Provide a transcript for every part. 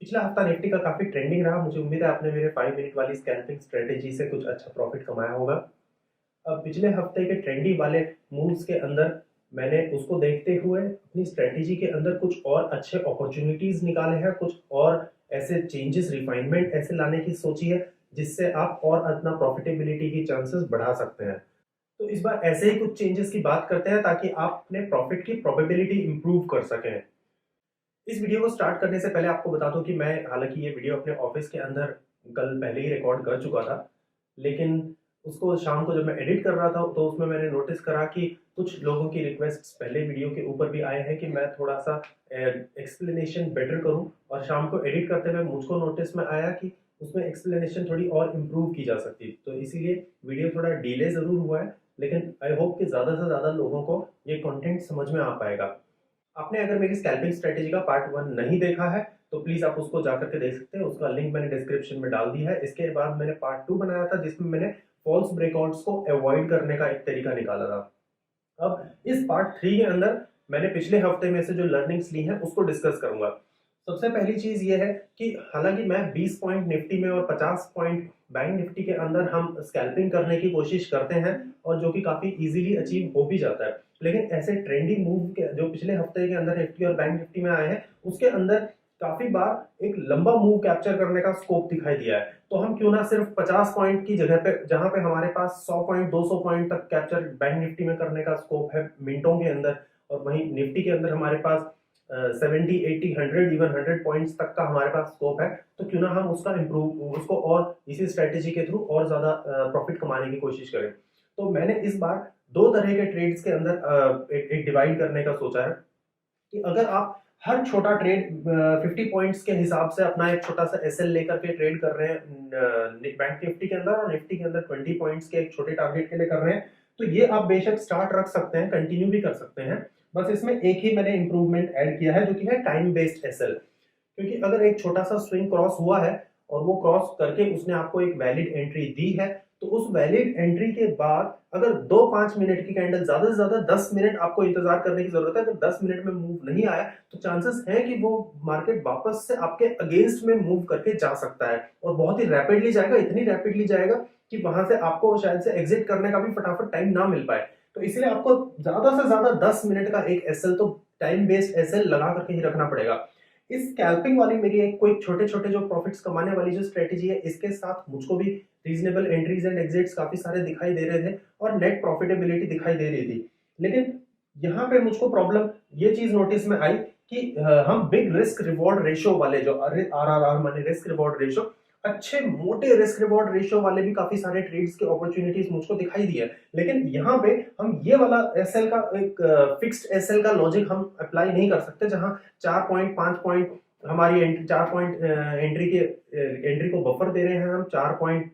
पिछला हफ्ता निफ्टी का काफ़ी ट्रेंडिंग रहा। मुझे उम्मीद है आपने मेरे 5 मिनट वाली स्कैल्पिंग स्ट्रेटजी से कुछ अच्छा प्रॉफिट कमाया होगा। अब पिछले हफ्ते के ट्रेंडी वाले मूव्स के अंदर मैंने उसको देखते हुए अपनी स्ट्रेटजी के अंदर कुछ और अच्छे अपॉर्चुनिटीज निकाले हैं, कुछ और ऐसे चेंजेस रिफाइनमेंट ऐसे लाने की सोची है जिससे आप और अपना प्रॉफिटेबिलिटी की चांसेस बढ़ा सकते हैं। तो इस बार ऐसे ही कुछ चेंजेस की बात करते हैं ताकि आप अपने प्रॉफिट की प्रोबेबिलिटी इंप्रूव कर सकें। इस वीडियो को स्टार्ट करने से पहले आपको बता दूं कि मैं हालांकि ये वीडियो अपने ऑफिस के अंदर कल पहले ही रिकॉर्ड कर चुका था, लेकिन उसको शाम को जब मैं एडिट कर रहा था तो उसमें मैंने नोटिस करा कि कुछ लोगों की रिक्वेस्ट्स पहले वीडियो के ऊपर भी आए हैं कि मैं थोड़ा सा एक्सप्लेनेशन बेटर करूं, और शाम को एडिट करते हुए मुझको नोटिस में आया कि उसमें एक्सप्लेनेशन थोड़ी और इम्प्रूव की जा सकती। तो इसीलिए वीडियो थोड़ा डिले ज़रूर हुआ है, लेकिन आई होप कि ज़्यादा से ज़्यादा लोगों को ये कंटेंट समझ में आ पाएगा। आपने अगर मेरी स्कैल्पिंग स्ट्रेटेजी का पार्ट 1 नहीं देखा है तो प्लीज आप उसको जाकर के देख सकते हैं, उसका लिंक मैंने डिस्क्रिप्शन में डाल दिया है। इसके बाद मैंने पार्ट 2 बनाया था जिसमें मैंने फॉल्स ब्रेकआउट्स को अवॉइड करने का एक तरीका निकाला था। अब इस पार्ट 3 के अंदर मैंने पिछले हफ्ते में से जो लर्निंग्स ली हैं उसको डिस्कस करूंगा। सबसे पहली चीज ये है कि हालांकि मैं 20 पॉइंट निफ्टी में और 50 पॉइंट बैंक निफ्टी के अंदर हम स्कैल्पिंग करने की कोशिश करते हैं, और जो कि काफी इजीली अचीव हो भी जाता है, लेकिन ऐसे ट्रेंडिंग मूव के जो पिछले हफ्ते के अंदर निफ्टी और बैंक निफ्टी में आए हैं उसके अंदर काफी बार एक लंबा मूव कैप्चर करने का स्कोप दिखाई दिया है। तो हम क्यों ना सिर्फ 50 पॉइंट की जगह पे, जहां पे हमारे पास 100 पॉइंट 200 पॉइंट तक कैप्चर बैंक निफ्टी में करने का स्कोप है मिनटों के अंदर, और वहीं निफ्टी के अंदर हमारे पास 70 80 100 इवन 100 पॉइंट्स तक का हमारे पास स्कोप है, तो क्यों ना हम उसका इम्प्रूव उसको और इसी स्ट्रेटेजी के थ्रू और ज्यादा प्रॉफिट कमाने की कोशिश करें। तो मैंने इस बार दो तरह के ट्रेड्स के अंदर एक डिवाइड करने का सोचा है कि अगर आप हर छोटा ट्रेड 50 पॉइंट्स के हिसाब से अपना एक छोटा सा एसएल लेकर के ट्रेड कर रहे हैं बैंक निफ्टी के अंदर, और निफ्टी के अंदर 20 पॉइंट्स के एक छोटे टारगेट के लिए कर रहे हैं, तो ये आप बेशक स्टार्ट रख सकते हैं, कंटिन्यू भी कर सकते हैं। बस इसमें एक ही मैंने इंप्रूवमेंट ऐड किया है जो कि है टाइम बेस्ड एसएल। क्योंकि अगर एक छोटा सा स्विंग क्रॉस हुआ है और वो क्रॉस करके उसने आपको एक वैलिड एंट्री दी है, तो उस वैलिड एंट्री के बाद अगर 2-5 मिनट की कैंडल, ज्यादा से ज्यादा 10 मिनट आपको इंतजार करने की जरूरत है। अगर 10 मिनट में मूव नहीं आया तो चांसेस है कि वो मार्केट वापस से आपके अगेंस्ट में मूव करके जा सकता है, और बहुत ही रैपिडली जाएगा, इतनी रैपिडली जाएगा कि वहां से आपको शायद से एग्जिट करने का भी फटाफट टाइम ना मिल पाए। तो इसलिए आपको ज्यादा से ज्यादा 10 मिनट का एक एसएल, तो टाइम बेस्ड एसएल लगा करके ही रखना पड़ेगा। इस स्कैल्पिंग वाली मेरी एक कोई छोटे छोटे जो प्रॉफिट्स कमाने वाली जो स्ट्रेटेजी है, इसके साथ मुझको भी रीजनेबल एंट्रीज एंड एग्जिट्स काफी सारे दिखाई दे रहे थे और नेट प्रॉफिटेबिलिटी दिखाई दे रही थी। लेकिन यहाँ पे मुझको प्रॉब्लम ये चीज नोटिस में आई कि हम बिग रिस्क रिवॉर्ड रेशियो वाले जो आरआरआर माने रिस्क रिवॉर्ड रेशियो, अच्छे मोटे रिस्क रिवॉर्ड रेशियो वाले भी काफी सारे ट्रेड्स के अपॉर्चुनिटीज मुझको दिखाई दी है। लेकिन यहाँ पे हम ये वाला एसएल का एक फिक्स्ड एसएल का लॉजिक हम अप्लाई नहीं कर सकते, जहां 4 पॉइंट 5 पॉइंट हमारी एंट्री, 4 पॉइंट एंट्री को बफर दे रहे हैं हम, 4 पॉइंट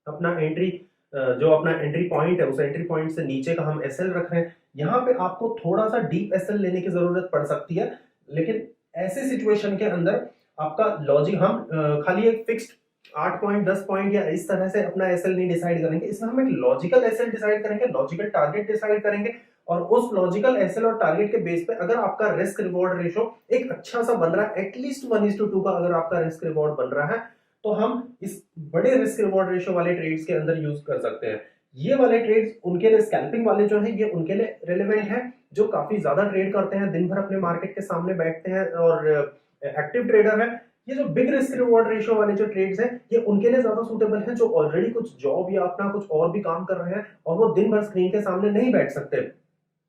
अपना एंट्री जो अपना एंट्री पॉइंट है उस एंट्री पॉइंट से नीचे का हम एसएल रख रहे हैं। यहाँ पे आपको थोड़ा सा डीप एसएल लेने की जरूरत पड़ सकती है, लेकिन ऐसे सिचुएशन के अंदर आपका लॉजिक हम खाली एक फिक्स्ड 8 पॉइंट 10 पॉइंट या इस तरह से अपना एसएल नहीं डिसाइड करेंगे। इसमें हम एक लॉजिकल एसएल डिसाइड करेंगे, लॉजिकल टारगेट डिसाइड करेंगे, और उस लॉजिकल एसएल और टारगेट के बेस पे अगर आपका रिस्क रिवॉर्ड रेशियो एक अच्छा सा बन रहा है, एटलीस्ट 1:2 का अगर आपका रिस्क रिवॉर्ड बन रहा है, तो हम इस बड़े रिस्क रिवॉर्ड रेशियो वाले ट्रेड्स के अंदर यूज कर सकते हैं। ये वाले ट्रेड्स उनके लिए, स्कैल्पिंग वाले जो है ये उनके लिए रेलेवेंट है जो काफी ज्यादा ट्रेड करते हैं, दिन भर अपने मार्केट के सामने बैठते हैं और एक्टिव ट्रेडर है। ये जो बिग रिस्क रिवॉर्ड रेशियो वाले जो ट्रेड्स हैं ये उनके लिए ज्यादा सूटेबल हैं, जो ऑलरेडी कुछ जॉब या अपना कुछ और भी काम कर रहे हैं और वो दिन भर स्क्रीन के सामने नहीं बैठ सकते।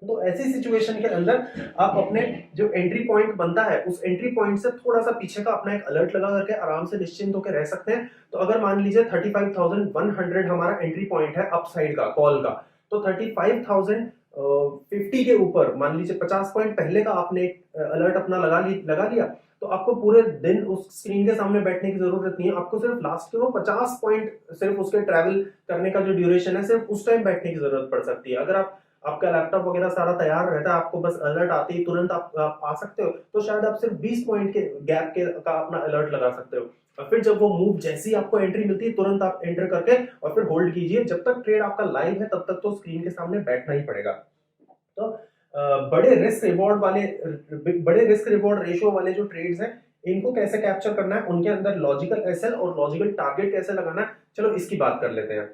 तो ऐसी सिचुएशन के अंदर आप अपने जो एंट्री पॉइंट बनता है उस एंट्री पॉइंट से थोड़ा सा पीछे का अपना एक अलर्ट लगा करके आराम से निश्चिंत होकर रह सकते हैं। तो अगर मान लीजिए 35,100 हमारा एंट्री पॉइंट है अपसाइड का कॉल का, तो 35,050 के ऊपर मान लीजिए 50 पॉइंट पहले का आपने अलर्ट अपना लगा लिया, तो आपको पूरे दिन उस स्क्रीन के सामने बैठने की जरूरत नहीं है। आपको सिर्फ लास्ट के वो 50 पॉइंट, सिर्फ उसके ट्रैवल करने का जो ड्यूरेशन है, सिर्फ उस टाइम बैठने की जरूरत पड़ सकती है। अगर आपका लैपटॉप वगैरह सारा तैयार रहता है, आपको बस अलर्ट आते ही तुरंत आप आ सकते हो, तो शायद आप सिर्फ 20 पॉइंट के गैप के का अपना अलर्ट लगा सकते हो। और फिर जब वो मूव, जैसी आपको एंट्री मिलती है तुरंत आप एंटर करके और फिर होल्ड कीजिए। जब तक ट्रेड आपका लाइव है तब तक तो स्क्रीन के सामने बैठना ही पड़ेगा। तो बड़े रिस्क रिवॉर्ड रेशियो वाले जो ट्रेड्स हैं इनको कैसे कैप्चर करना है, उनके अंदर लॉजिकल एसएल और लॉजिकल टारगेट कैसे लगाना है, चलो इसकी बात कर लेते हैं।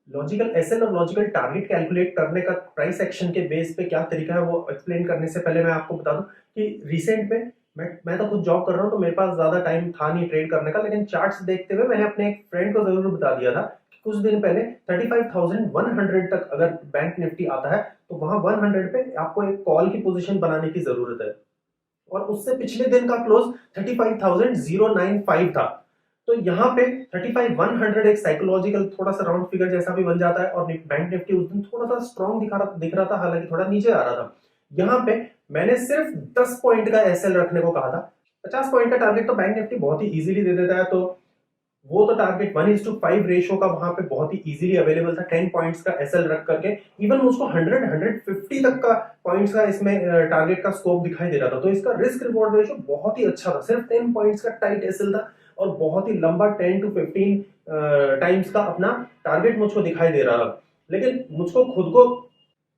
लॉजिकल एसएल और लॉजिकल टारगेट कैलकुलेट करने का प्राइस एक्शन के बेस पे क्या तरीका है वो एक्सप्लेन करने से पहले मैं आपको बता दूं कि रिसेंट में मैं तो खुद जॉब कर रहा हूं, तो मेरे पास ज्यादा टाइम था नहीं ट्रेड करने का, लेकिन चार्ट्स देखते हुए मैंने अपने एक फ्रेंड को जरूर बता दिया था कि कुछ दिन पहले 35,100 तक अगर बैंक निफ्टी आता है तो वहां 100 पे आपको एक कॉल की पोजीशन बनाने की जरूरत है। और उससे पिछले दिन का क्लोज 35,095 था। तो यहाँ पे 35,100 एक साइकोलॉजिकल थोड़ा सा राउंड फिगर जैसा भी बन जाता है, और बैंक निफ्टी उस दिन थोड़ा सा स्ट्रॉन्ग दिख रहा था, हालांकि थोड़ा नीचे आ रहा था। यहाँ पे मैंने सिर्फ 10 पॉइंट का एसएल रखने को कहा था। 50 पॉइंट का टारगेट तो बैंक निफ्टी बहुत ही इजीली दे देता है, तो वो तो टारगेट 1:5 रेशियो का वहां पे बहुत ही इजीली अवेलेबल था। 10 पॉइंट्स का एसएल रख करके इवन उसको 100-150 तक का पॉइंट्स का इसमें टारगेट का स्कोप दिखाई दे रहा था। तो इसका रिस्क रिवॉर्ड रेशियो बहुत ही अच्छा था। सिर्फ 10 पॉइंट्स का टाइट एसएल था और बहुत ही लंबा 10 to 15 टाइम्स का अपना टारगेट मुझको दिखाई दे रहा था। लेकिन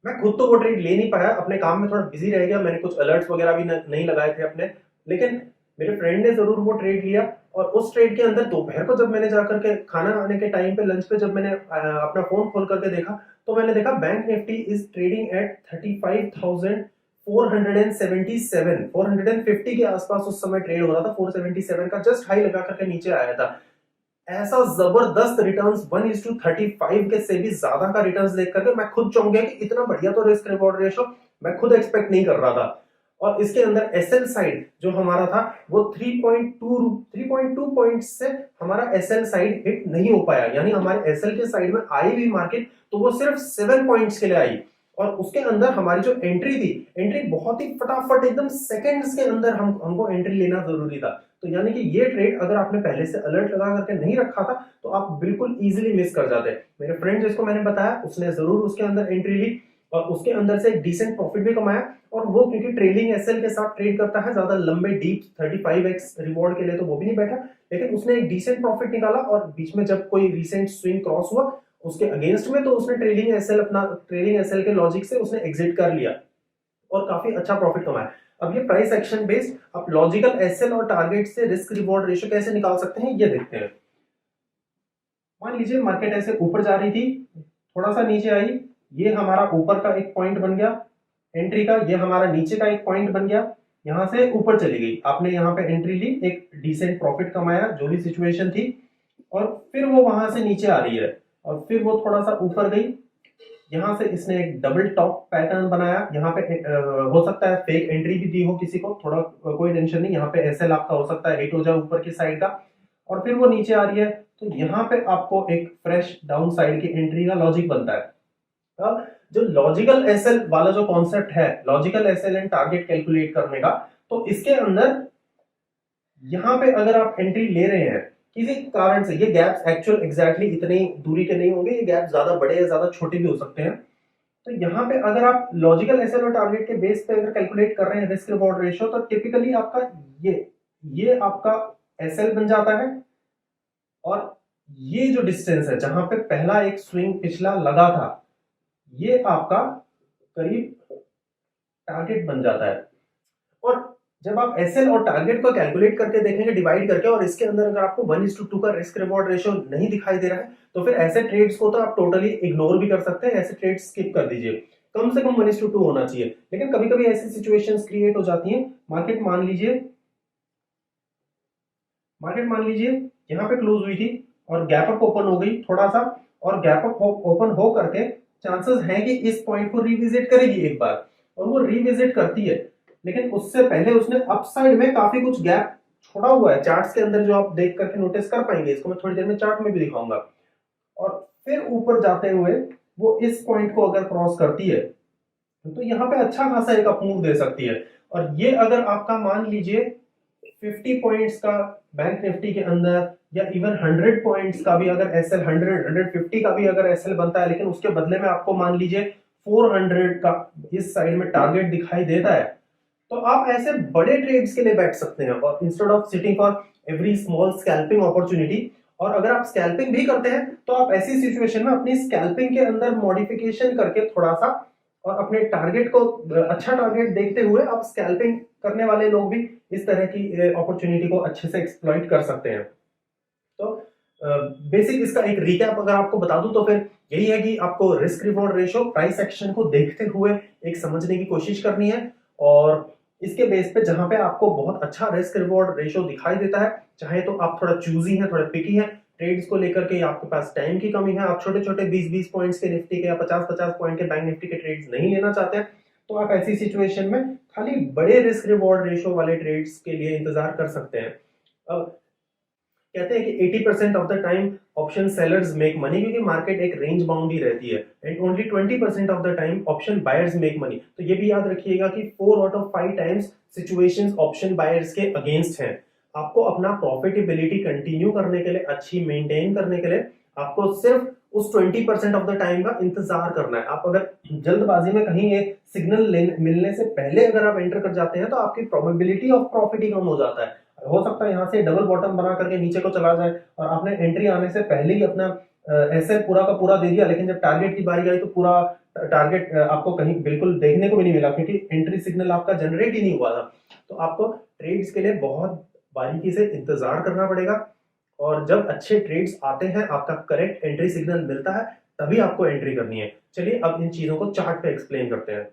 मैं खुद तो वो ट्रेड ले नहीं पाया, अपने काम में थोड़ा बिजी रह गया, मैंने कुछ अलर्ट्स वगैरह भी नहीं लगाए थे अपने। लेकिन मेरे फ्रेंड ने जरूर वो ट्रेड लिया, और उस ट्रेड के अंदर दोपहर को जब मैंने जाकर के खाना आने के टाइम पे लंच पे जब मैंने अपना फोन खोल करके देखा, तो मैंने देखा bank Nifty is trading at 35,477, 450 के आसपास उस समय ट्रेड हो रहा था। 477 का जस्ट हाई लगा करके नीचे आया था। ऐसा जबरदस्त रिटर्न्स 1:35 के से भी ज्यादा का रिटर्न्स देख करके मैं खुद चौंक गया कि इतना बढ़िया तो रिस्क रिवॉर्ड रेशो मैं खुद एक्सपेक्ट नहीं कर रहा था। और इसके अंदर एसएल साइड जो हमारा था वो 3.2 पॉइंट से हमारा एसएल साइड हिट नहीं हो पाया, यानी हमारे एसएल के साइड में आई भी मार्केट तो वो सिर्फ 7 पॉइंट्स के लिए आई। और उसके अंदर हमारी जो एंट्री बहुत ही फटाफट एकदम सेकंड्स के अंदर हमको एंट्री लेना जरूरी था। तो यानी कि ये ट्रेड अगर आपने पहले से अलर्ट लगा करके नहीं रखा था तो आप बिल्कुल इजीली मिस कर जाते। मेरे फ्रेंड जिसको मैंने बताया उसने जरूर उसके अंदर एंट्री ली और उसके अंदर से एक डिसेंट प्रॉफिट भी कमाया। और वो क्योंकि ट्रेलिंग एसएल के साथ ट्रेड करता है, ज्यादा लंबे डीप 35x रिवॉर्ड के लिए तो वो भी नहीं बैठा, लेकिन उसने एक डिसेंट प्रॉफिट निकाला। और बीच में जब कोई रिसेंट स्विंग क्रॉस हुआ उसके अगेंस्ट में, तो उसने ट्रेलिंग एसएल के लॉजिक से उसने एग्जिट कर लिया और काफी अच्छा प्रॉफिट कमाया। अब ये प्राइस एक्शन बेस्ड आप लॉजिकल एसएल और टारगेट से रिस्क रिवॉर्ड रेशियो कैसे निकाल सकते हैं ये देखते हैं। मान लीजिए मार्केट ऐसे ऊपर जा रही थी, थोड़ा सा नीचे आई, ये हमारा ऊपर का एक पॉइंट बन गया एंट्री का, ये हमारा नीचे का एक पॉइंट बन गया, यहां से ऊपर चली गई, आपने यहाँ पे एंट्री ली, एक डिसेंट प्रॉफिट कमाया जो भी सिचुएशन थी, और फिर वो वहां से नीचे आ रही है और फिर वो थोड़ा सा ऊपर गई, यहाँ से इसने एक डबल टॉप पैटर्न बनाया। यहाँ पे हो सकता है फेक एंट्री भी दी हो किसी को, थोड़ा कोई टेंशन नहीं, यहाँ पे एसएल आपका हो सकता है हिट हो जाए ऊपर की साइड का, और फिर वो नीचे आ रही है तो यहाँ पे आपको एक फ्रेश डाउन साइड की एंट्री का लॉजिक बनता है। अब जो लॉजिकल एसएल वाला जो कॉन्सेप्ट है, logical SL and target calculate करने का, तो इसके अंदर यहाँ पे अगर आप एंट्री ले रहे हैं किसी कारण से, ये गैप्स एक्चुअल एग्जैक्टली इतनी दूरी के नहीं होंगे, ये गैप ज्यादा बड़े या ज्यादा छोटे भी हो सकते हैं। तो यहाँ पे अगर आप लॉजिकल एसएल और टारगेट के बेस पे अगर कैलकुलेट कर रहे हैं रिस्क रिवॉर्ड रेशियो, तो टिपिकली आपका ये आपका एसएल बन जाता है, और ये जो डिस्टेंस है जहां पे पहला एक स्विंग पिछला लगा था, ये आपका करीब टारगेट बन जाता है। और जब आप एसएल और टारगेट को कैलकुलेट करके देखेंगे डिवाइड करके, और इसके अंदर अगर आपको 1:2 का रिस्क रिवॉर्ड रेशियो नहीं दिखाई दे रहा है, तो फिर ऐसे ट्रेड्स को तो आप टोटली इग्नोर भी कर सकते हैं, ऐसे ट्रेड्स स्किप कर दीजिए। कम से कम 1:2 होना चाहिए। लेकिन कभी कभी ऐसी सिचुएशंस क्रिएट हो जाती हैं, मार्केट मान लीजिए यहाँ पे क्लोज हुई थी और गैप अप ओपन हो गई थोड़ा सा, और गैप अप ओपन हो करके चांसेस हैं कि इस पॉइंट को रिविजिट करेगी एक बार, और वो रिविजिट करती है, लेकिन उससे पहले उसने अपसाइड में काफी कुछ गैप छोड़ा हुआ है चार्ट्स के अंदर, जो आप देख करके नोटिस कर पाएंगे, इसको मैं थोड़ी देर में चार्ट में भी दिखाऊंगा। और फिर ऊपर जाते हुए वो इस पॉइंट को अगर क्रॉस करती है तो यहाँ पे अच्छा खासा एक अपमूव दे सकती है। और ये अगर आपका मान लीजिए 50 पॉइंट्स का बैंक निफ्टी के अंदर, या इवन 100 पॉइंट्स का भी अगर एसएल 150 का भी अगर एसएल बनता है, लेकिन उसके बदले में आपको मान लीजिए 400 का इस साइड में टारगेट दिखाई देता है, तो आप ऐसे बड़े ट्रेड्स के लिए बैठ सकते हैं, और instead of sitting for every small scalping opportunity. और अगर आप स्कैल्पिंग भी करते हैं तो आप ऐसी सिचुएशन में अपनी स्कैल्पिंग के अंदर मॉडिफिकेशन करके थोड़ा सा और अपने टारगेट को अच्छा टारगेट देखते हुए आप स्कैल्पिंग करने वाले लोग भी इस तरह की अपॉर्चुनिटी को अच्छे से एक्सप्लॉइट कर सकते हैं। तो बेसिक इसका एक रिकैप अगर आपको बता दूं तो फिर यही है कि आपको risk reward ratio price action को देखते हुए एक समझने की कोशिश करनी है, और इसके बेस पे जहां पे आपको बहुत अच्छा रिस्क रिवॉर्ड रेशो दिखाई देता है, चाहे तो आप थोड़ा चूजी हैं, थोड़े पिकी हैं ट्रेड्स को लेकर के, आपके पास टाइम की कमी है, आप छोटे छोटे 20-20 पॉइंट्स के निफ्टी के या 50-50 पॉइंट के बैंक निफ्टी के ट्रेड्स नहीं लेना चाहते हैं, तो आप ऐसी सिचुएशन में खाली बड़े रिस्क रिवॉर्ड रेशो वाले ट्रेड्स के लिए इंतजार कर सकते हैं। अब कहते हैं कि 80% of the time option sellers make money, क्योंकि मार्केट एक रेंज बाउंड ही रहती है, and only 20% of the time option buyers make money. तो ये भी याद रखिएगा कि 4 out of 5 times situations option buyers के अगेंस्ट हैं। आपको अपना प्रॉफिटेबिलिटी कंटिन्यू करने के लिए, अच्छी मेंटेन करने के लिए, आपको सिर्फ उस 20% ऑफ द टाइम का इंतजार करना है। आप अगर जल्दबाजी में कहीं एक सिग्नल मिलने से पहले अगर आप एंटर कर जाते हैं तो आपकी प्रोबेबिलिटी ऑफ प्रॉफिट ही कम हो जाता है। हो सकता है यहाँ से डबल बॉटम बना करके नीचे को चला जाए और आपने एंट्री आने से पहले ही अपना ऐसे पूरा का पूरा दे दिया, लेकिन जब टारगेट की बारी आई तो पूरा टारगेट आपको कहीं बिल्कुल देखने को भी नहीं मिला, क्योंकि एंट्री सिग्नल आपका जनरेट ही नहीं हुआ था। तो आपको ट्रेड्स के लिए बहुत बारीकी से इंतजार करना पड़ेगा, और जब अच्छे ट्रेड्स आते हैं, आपका करेक्ट एंट्री सिग्नल मिलता है, तभी आपको एंट्री करनी है। चलिए अब इन चीजों को चार्ट पे एक्सप्लेन करते हैं।